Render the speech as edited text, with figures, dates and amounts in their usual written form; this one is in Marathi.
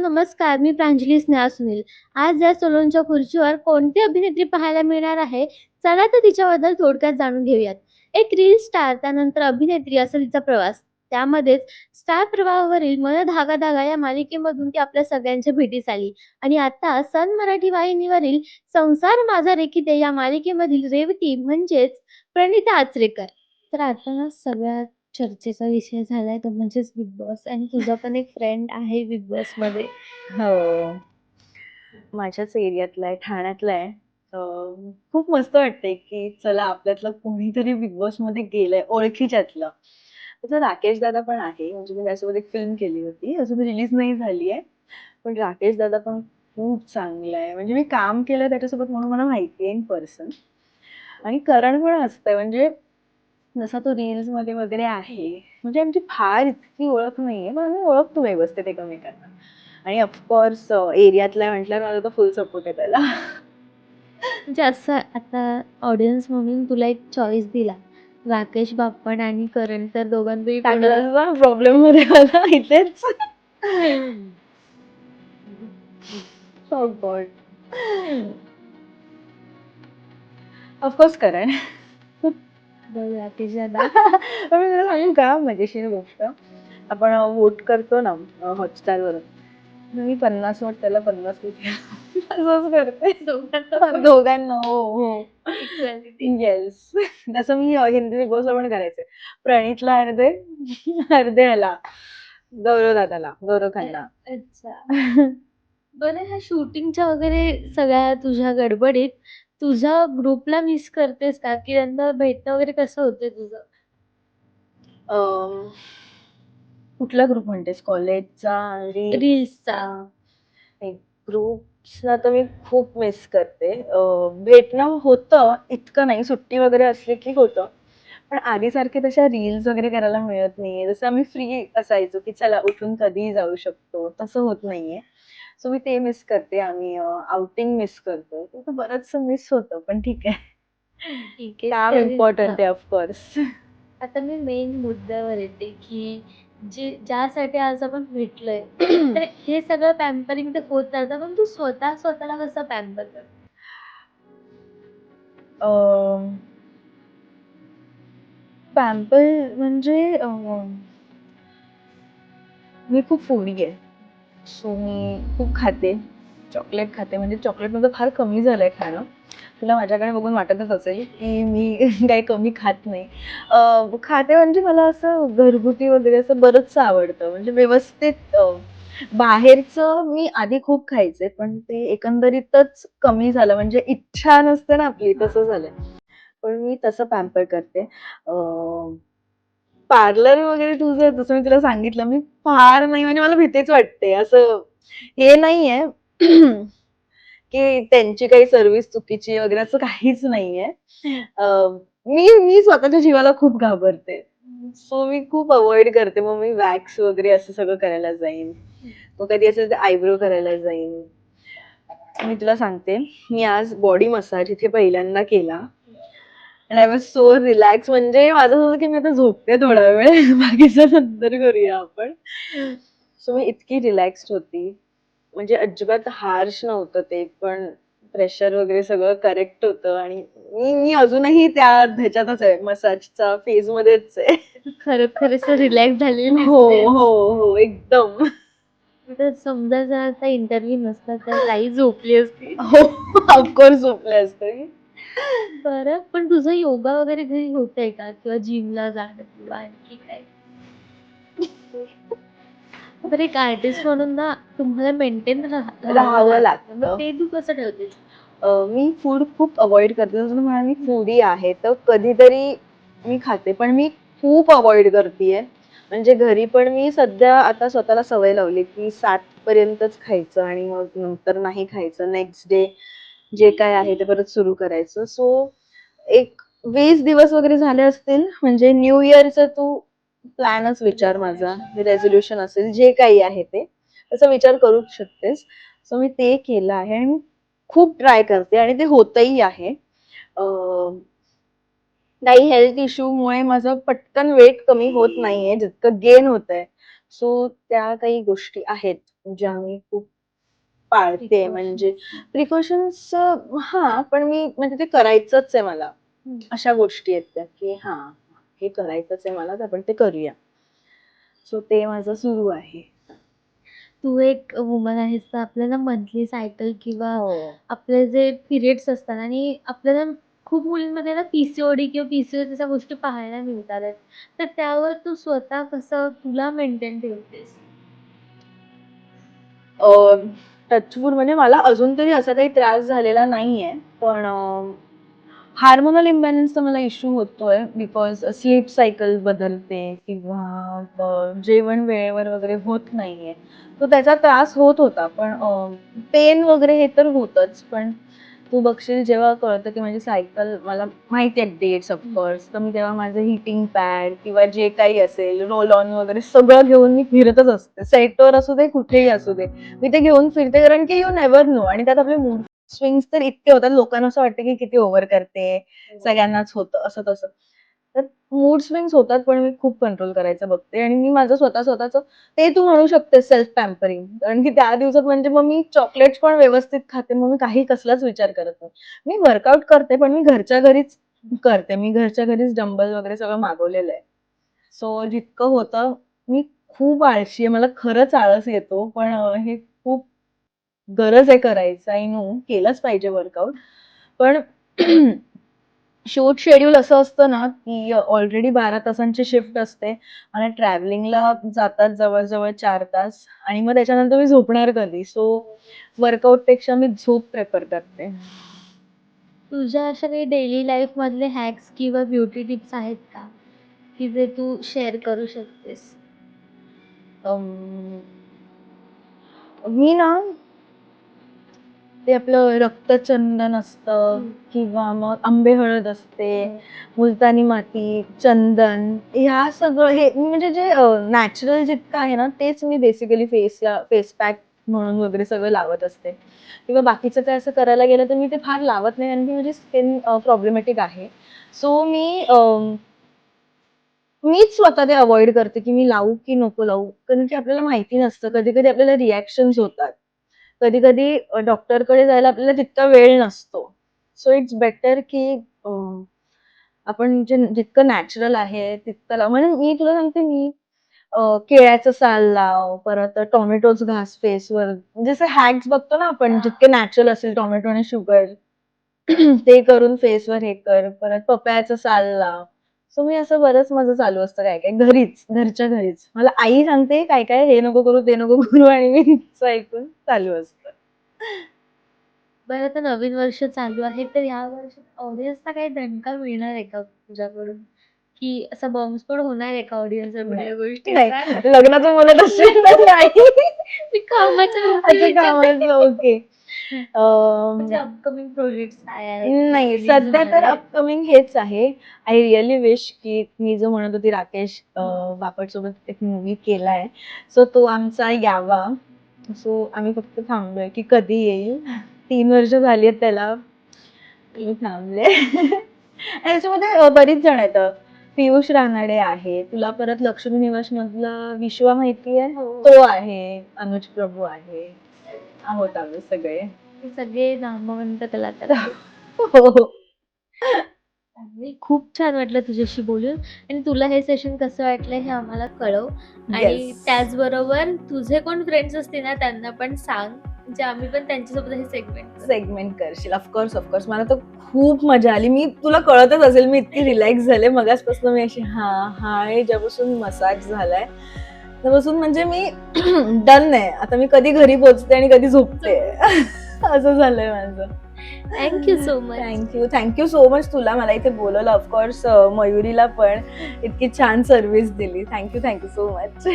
नमस्कार. मी प्रांजली स्नेहा सुनील. आज या सलूनच्या खुर्चीवर कोणती अभिनेत्री पाहायला मिळणार आहे? चला तर तिच्याबद्दल थोडक्यात जाणून घेऊयात. एक रील स्टार, त्यानंतर अभिनेत्री असा तिचा प्रवास. त्यामध्येच स्टार प्रवाहावरील मन धागा धागा या मालिकेमधून ती आपल्या सगळ्यांच्या भेटीस आली आणि आता सन मराठी वाहिनीवरील संसार माझा रेखीते या मालिकेमधील रेवती म्हणजेच प्रणिता आचरेकर. तर आता ना सगळ्यात चर्चेचा विषय झालाय तो म्हणजेच बिग बॉस आणि तुझा पण एक फ्रेंड आहे बिग बॉस मध्ये. हो. माझ्याच एरियातला आहे, ठाण्यातला आहे. खूप मस्त वाटतंय, की चला आपल्यातलं कोणीतरी बिग बॉसमध्ये गेलंय ओळखीच्यातलं. तसं राकेश दादा पण आहे. म्हणजे मी त्यासोबत एक फिल्म केली होती. अजून रिलीज नाही झाली आहे. पण राकेश दादा पण खूप चांगला आहे. म्हणजे मी काम केलं त्याच्यासोबत म्हणून मला माहिती आहे इन पर्सन. आणि करण पण असतंय म्हणजे जसा तो रील्समध्ये वगैरे आहे. म्हणजे आमची फार इतकी ओळख नाहीये, पण आम्ही ओळखतो व्यवस्थित एकमेकांना. आणि ऑफकोर्स एरियातला म्हटल्यावर माझा तर फुल सपोर्ट आहे त्याला. म्हणजे असं आता ऑडियन्स म्हणून तुला एक चॉईस दिला, राकेश बाप्पन आणि करण, तर दोघांपैकी कोणाला टाकला प्रॉब्लेम मध्ये मला इथेच. Oh God. ऑफकोर्स करण. बरं राकेश दादा. पण मी तुला सांगू का मजेशीर गोष्ट, आपण वोट करतो ना हॉटस्टार वरून, मी 50 वोट त्याला 50 वोट असंच करते दोघांना. हो हो येस. तसं मी हिंदी बिग बॉसला पण करायचे. प्रणीतला अर्धे, अर्धे ह्याला गौरव दादाला, गौरव खन्ना. अच्छा. बरं, ह्या शूटिंगच्या वगैरे सगळ्या तुझ्या गडबडीत तुझ्या ग्रुपला मिस करतेस का, की त्यांना भेटणं वगैरे कसं होतंय तुझं? अं, कुठला ग्रुप म्हणतेस, कॉलेजचा आणि रील्सचा. ग्रुप्सला तर मी खूप मिस करते. भेटणं होतं, इतकं नाही, सुट्टी वगैरे असली की होतं. पण आधीसारखे तशा रील्स वगैरे करायला मिळत नाहीये. जसं आम्ही फ्री असायचो की चला उठून कधीही जाऊ शकतो, तसं होत नाहीये. सो मी ते मिस करते. आम्ही आउटिंग मिस करतो. ते तर बरंचसं मिस होतं, पण ठीक आहे. ठीक आहे. काम तरी इम्पॉर्टंट आहे ऑफकोर्स. आता मी मेन मुद्द्यावर येते, की ज्यासाठी आज आपण भेटलोय, तर हे सगळं पॅम्परिंग तर होत राहतं, पण तू स्वतःला कसं पॅम्पर करते? पॅम्पर म्हणजे मी खूप फूडी आहे. सो मी खूप खाते. चॉकलेट खाते. म्हणजे चॉकलेट माझं फार कमी झालंय खाणं. तुला माझ्याकडे बघून वाटतच असेल की मी काही कमी खात नाही. खाते म्हणजे मला असं घरगुती वगैरे असं बरंचसं आवडतं. म्हणजे व्यवस्थित बाहेरचं मी आधी खूप खायचे, पण ते एकंदरीतच कमी झालं. म्हणजे इच्छा नसते ना आपली, तसं झालंय. पण मी तसं पॅम्पर करते. पार्लर वगैरे तुझं जसं मी तुला सांगितलं, मी फार नाही, म्हणजे मला भीतीच वाटते. असं हे नाहीये की त्यांची काही सर्व्हिस चुकीची वगैरे असं काहीच नाहीये. मी मी स्वतःच्या जीवाला खूप घाबरते. सो मी खूप अव्हॉइड करते. मग मी वॅक्स वगैरे असं सगळं करायला जाईन. मग कधी असेल तर आयब्रो करायला जाईन. मी तुला सांगते, मी आज बॉडी मसाज इथे पहिल्यांदा केला. And I was so relax. म्हणजे माझं असं होतं की मी आता झोपते थोडा वेळ, बाकीचं नंतर करूया आपण. सो मी इतकी रिलॅक्स्ड होती. म्हणजे अजिबात हार्श नव्हतं ते, पण प्रेशर वगैरे सगळं करेक्ट होतं. आणि मी मी अजूनही त्या ह्याच्यातच आहे, मसाजच्या फेज मध्येच आहे. खरोखरच रिलॅक्स झालेली हो दिसते. हो हो एकदम. तर समजा जर आता इंटरव्ह्यू नसता तर ताई झोपली असती. हो ऑफकोर्स झोपले असते. बरं, पण तुझं योगा वगैरे घरी होतंय का? किंवा जिमला जाणं किंवा आणखी काय? बरं, एक आर्टिस्ट म्हणून ना तुम्हाला मेंटेन राहावं राहावं लागतं. मग लागतं. ते तू कसं ठेवतेस? मी फूड खूप अवॉइड करते. जसं तुम्हाला मी फूडी आहे, तर कधीतरी मी खाते, पण मी खूप अवॉइड करतेय. म्हणजे घरी पण मी सध्या आता स्वतःला सवय लावली की 7 पर्यंतच खायचं आणि मग नंतर नाही खायचं. नेक्स्ट डे जे काय आहे ते परत सुरू करायचं. सो एक 20 दिवस वगैरे झाले असतील. म्हणजे न्यू इयरचा तू प्लॅनच विचार माझा, रेझोल्युशन असेल जे काही आहे ते, तसा विचार करूच शकतेस. सो मी ते केलं आहे आणि मी खूप ट्राय करते आणि ते होतही आहे. काही हेल्थ इश्यूमुळे माझं पटकन वेट कमी होत नाहीये, जितकं गेन होतंय. सो त्या काही गोष्टी आहेत ज्या मी खूप पाळते. म्हणजे प्रिकॉशन्स हा पण मी म्हणजे ते करायचंच आहे मला. अशा गोष्टी आहेत त्या की हा हे करायचंच आहे मला तर आपण ते करूया. सो ते माझं सुरू आहे. तू एक वुमन आहेस तर आपल्याला मंथली सायकल किंवा हो. आपले जे पिरियड्स असतात आणि आपल्याला खूप मुलींमध्ये ना पीसीओडी किंवा पीसीओएस अशा गोष्टी पाहायला मिळतात आहेत. तर त्यावर तू स्वतः कसं तुला मेंटेन ठेवतेस? टचवूड म्हणजे मला अजून तरी असा काही त्रास झालेला नाहीये. पण हार्मोनल इम्बॅलन्सचा मला इश्यू होतोय बिकॉज स्लीप सायकल बदलते किंवा जेवण वेळेवर वगैरे होत नाहीये. तो त्याचा त्रास होत होता. पण पेन वगैरे हे तर होतच. पण तू बघशील जेव्हा कळतं की माझी सायकल मला माहिती आहे डेट्स ऑफकोर्स, तर मी तेव्हा माझं हिटिंग पॅड किंवा जे काही असेल रोल ऑन वगैरे सगळं घेऊन मी फिरतच असते. सेटवर असू दे कुठेही असू दे. मी ते घेऊन फिरते कारण की यू नेव्हर नो आणि त्यात आपले मूड स्विंग्स तर इतके होतात लोकांना असं वाटतं की किती ओव्हर करते, सगळ्यांनाच होतं असं तसं. तर मूड स्विंग्स होतात पण मी खूप कंट्रोल करायचं बघते आणि मी माझं स्वतःच ते तू म्हणू शकतेस सेल्फ पॅम्परिंग. कारण की त्या दिवसात म्हणजे मग मी चॉकलेट्स पण व्यवस्थित खाते. मग मी काही कसलाच विचार करत नाही. मी वर्कआउट करते पण मी घरच्या घरीच करते. मी घरच्या घरीच डंबल वगैरे सगळं मागवलेलं आहे. सो जितकं होतं मी खूप आळशी आहे. मला खरंच आळस येतो. पण हे खूप गरज आहे करायचं. आय नो केलंच पाहिजे वर्कआउट. पण शूट शेड्यूल असं असतं ना, की ऑलरेडी 12 तासांची शिफ्ट असते आणि ट्रॅव्हलिंगला जातात जवळ-जवळ 4 तास आणि मग त्याच्यानंतर मी झोपणार कधी? सो वर्कआउटपेक्षा मी झोप प्रेफर करते. तुझ्या अशा काही डेली लाईफ मधले हॅक्स किंवा ब्युटी टिप्स आहेत का? की जे तू शेअर करू शकतेस? अं, मी ना ते आपलं रक्तचंदन असतं किंवा मग आंबे हळद असते, मुलतानी माती, चंदन ह्या सगळं हे मी म्हणजे जे नॅचरल जितकं आहे ना तेच मी बेसिकली फेसला फेस पॅक म्हणून वगैरे सगळं लावत असते. किंवा बाकीचं काय असं करायला गेलं तर मी ते फार लावत नाही आणि की माझी स्किन प्रॉब्लेमॅटिक आहे. सो मीच स्वतः ते अव्हॉइड करते, की मी लावू की नको लावू? कारण की आपल्याला माहिती नसतं. कधी-कधी आपल्याला रिएक्शन्स होतात. कधी-कधी डॉक्टरकडे जायला आपल्याला तितका वेळ नसतो. सो इट्स बेटर की अ, आपण जितकं नॅचरल आहे तितकं लाव. म्हणजे मी तुला सांगते मी केळ्याचं साल लाव, परत टोमॅटोज घास फेसवर. म्हणजे असे हॅक्स बघतो ना आपण जितके नॅचरल असेल टोमॅटो आणि शुगर ते करून फेसवर हे कर. परत पपयाचं साल लाव. सो मी असं बरंच माझं चालू असतं काय-काय घरीच, घरच्या घरीच. मला आई सांगते काय-काय हे नको करू, ते नको करू आणि मी तिचं ऐकून चालू असतं. बरं आता नवीन वर्ष चालू आहे, तर या वर्षात ऑडियन्सला काही दणका मिळणार आहे का तुझ्याकडून? की असा बॉम्बस्फोट होणार आहे का ऑडियन्सवर नाही. कुठल्या नाही. गोष्टीचा? लग्नाचं म्हणत असेल तर नाही. मी कामाच्या बाबतीत अच्छा विचारते. कामाचं ओके. म्हणजे अपकमिंग प्रोजेक्ट्स काय आहेत? नाही, रिलीज सध्या होणार तर आहे? अपकमिंग हेच आहे. आय रिअली विश की मी जो म्हणत होती राकेश बापटसोबत एक मूव्ही केलाय. सो तो आमचा यावा. सो आम्ही फक्त थांबलोय की कधी येईल. 3 वर्ष झाली आहेत त्याला. मी थांबले. आणि त्याच्यामध्ये बरीच जण आहेत. पियुष रानडे आहे. तुला परत लक्ष्मी निवास मधला विश्वा माहिती आहे? हो. तो आहे. अनुज प्रभू आहे. आहोत आम्ही सगळे. ते सगळे नामवंत कलाकार आहेत. हो. चांगली खूप छान वाटलं तुझ्याशी बोलून आणि तुला हे सेशन कसं वाटलं हे आम्हाला कळव आणि येस. त्याचबरोबर तुझे कोण फ्रेंड्स असतील ना त्यांना पण सांग म्हणजे आम्ही पण त्यांच्यासोबत हे सेगमेंट सेगमेंट करशील. Of course, of course. मला तर खूप मजा आली. मी तुला कळतच असेल मी इतकी रिलॅक्स झाले. मगाचपासून मी अशी हां, हां आणि ज्यापासून मसाज झालाय, त्यापासून म्हणजे मी डन आहे. आता मी कधी घरी पोहोचते आणि कधी झोपते. असं झालंय माझं. Thank you so much. Thank you so much तुला मला इथे बोलवलं. ऑफकोर्स मयुरीला पण इतकी छान सर्व्हिस दिली. Thank you so much.